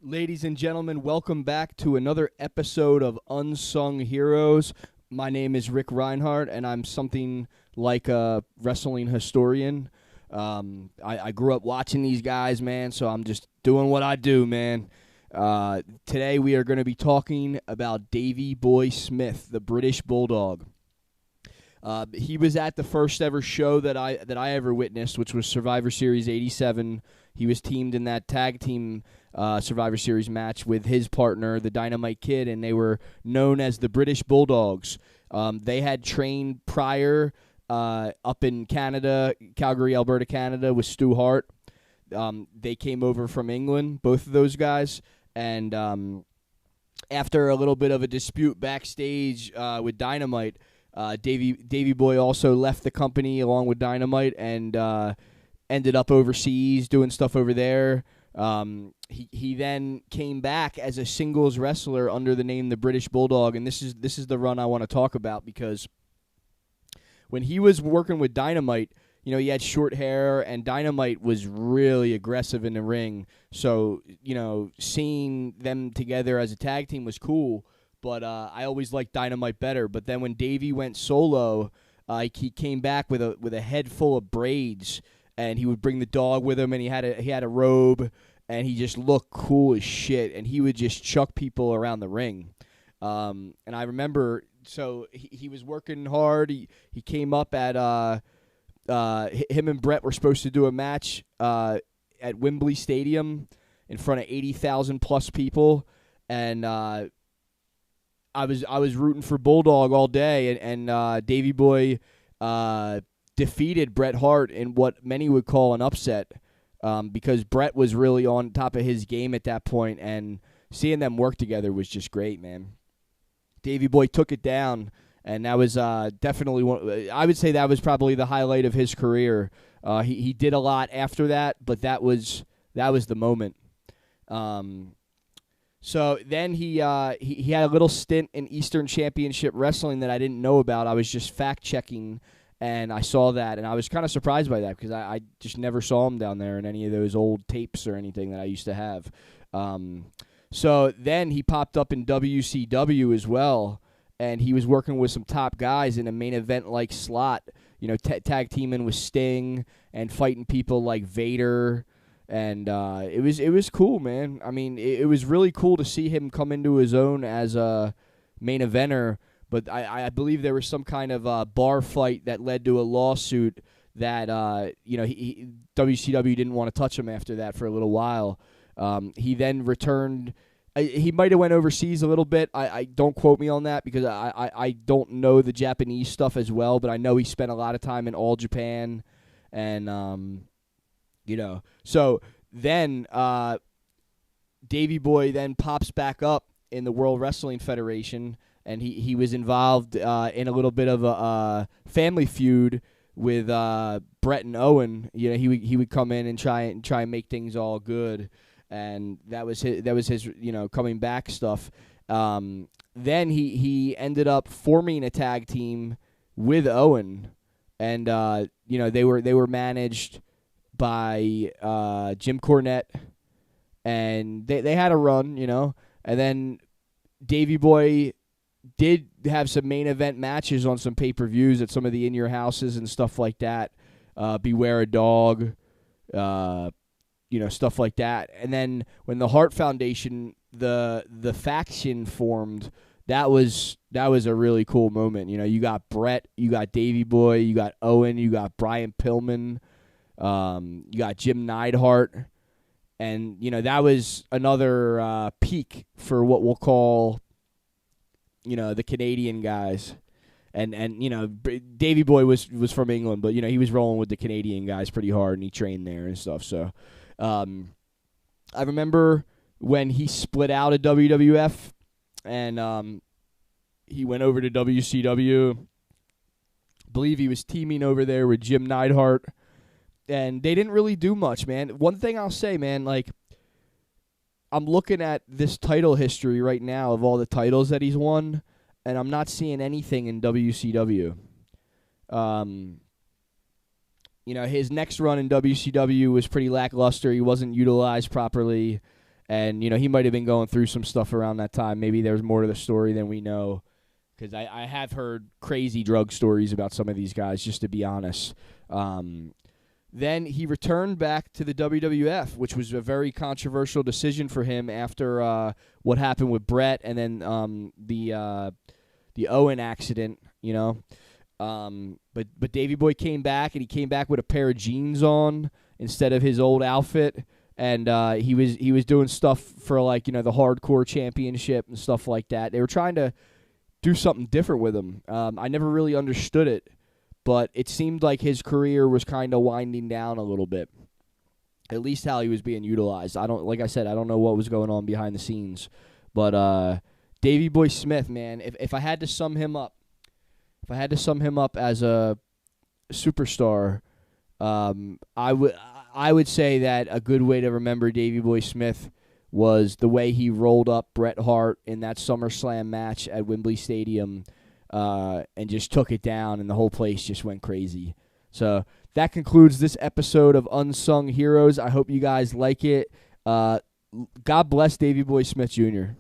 Ladies and gentlemen, welcome back to another episode of Unsung Heroes. My name is Rick Reinhardt, and I'm something like a wrestling historian. I grew up watching these guys, man, so I'm just doing what I do, man. Today we are going to be talking about Davey Boy Smith, the British Bulldog. He was at the first ever show that I ever witnessed, which was Survivor Series '87. He was teamed in that tag team Survivor Series match with his partner, the Dynamite Kid, and they were known as the British Bulldogs. They had trained prior up in Canada, Calgary, Alberta, Canada, with Stu Hart. They came over from England, both of those guys, and after a little bit of a dispute backstage with Dynamite, Davey Boy also left the company along with Dynamite and ended up overseas doing stuff over there. He then came back as a singles wrestler under the name the British Bulldog, and this is the run I want to talk about because when he was working with Dynamite, you know, he had short hair, and Dynamite was really aggressive in the ring. So, you know, seeing them together as a tag team was cool. But I always liked Dynamite better. But then when Davey went solo, he came back with a head full of braids, and he would bring the dog with him, and he had a robe, and he just looked cool as shit, and he would just chuck people around the ring. And I remember, so he was working hard. He came up at him and Brett were supposed to do a match at Wembley Stadium in front of 80,000 plus people, and I was rooting for Bulldog all day, and Davey Boy defeated Bret Hart in what many would call an upset, because Bret was really on top of his game at that point, and seeing them work together was just great, man. Davey Boy took it down, and that was definitely one. I would say that was probably the highlight of his career. He did a lot after that, but that was the moment. So then he had a little stint in Eastern Championship Wrestling that I didn't know about. I was just fact-checking, and I saw that, and I was kind of surprised by that because I just never saw him down there in any of those old tapes or anything that I used to have. So then he popped up in WCW as well, and he was working with some top guys in a main event-like slot, you know, tag teaming with Sting and fighting people like Vader. And it was cool, man. I mean, it was really cool to see him come into his own as a main eventer. But I believe there was some kind of bar fight that led to a lawsuit that WCW didn't want to touch him after that for a little while. He then returned. He might have went overseas a little bit. I don't quote me on that because I don't know the Japanese stuff as well. But I know he spent a lot of time in All Japan, and So then Davey Boy then pops back up in the World Wrestling Federation, and he was involved in a little bit of a family feud with Brett and Owen. You know, he would come in and try and make things all good, and that was his coming back stuff. Then he ended up forming a tag team with Owen, and they were managed by Jim Cornette, and they had a run, and then Davey Boy did have some main event matches on some pay-per-views at some of the In Your Houses and stuff like that. Beware a Dog, stuff like that. And then when the Hart Foundation, the faction formed, that was a really cool moment. You got Brett, you got Davey Boy, you got Owen, you got Brian Pillman. You got Jim Neidhart, and that was another peak for what we'll call the Canadian guys, and Davey Boy was from England, but he was rolling with the Canadian guys pretty hard, and he trained there and stuff. So I remember when he split out of WWF and he went over to WCW. I believe he was teaming over there with Jim Neidhart. And they didn't really do much, man. One thing I'll say, man, like, I'm looking at this title history right now of all the titles that he's won, and I'm not seeing anything in WCW. His next run in WCW was pretty lackluster. He wasn't utilized properly. And, he might have been going through some stuff around that time. Maybe there's more to the story than we know. Because I have heard crazy drug stories about some of these guys, just to be honest. Then he returned back to the WWF, which was a very controversial decision for him after what happened with Brett and then the Owen accident, But Davey Boy came back, and he came back with a pair of jeans on instead of his old outfit. And he was doing stuff for, the Hardcore Championship and stuff like that. They were trying to do something different with him. I never really understood it. But it seemed like his career was kind of winding down a little bit, at least how he was being utilized. I don't know what was going on behind the scenes. But Davey Boy Smith, man, if I had to sum him up, as a superstar, I would say that a good way to remember Davey Boy Smith was the way he rolled up Bret Hart in that SummerSlam match at Wembley Stadium. And just took it down, and the whole place just went crazy. So that concludes this episode of Unsung Heroes. I hope you guys like it. God bless Davey Boy Smith Jr.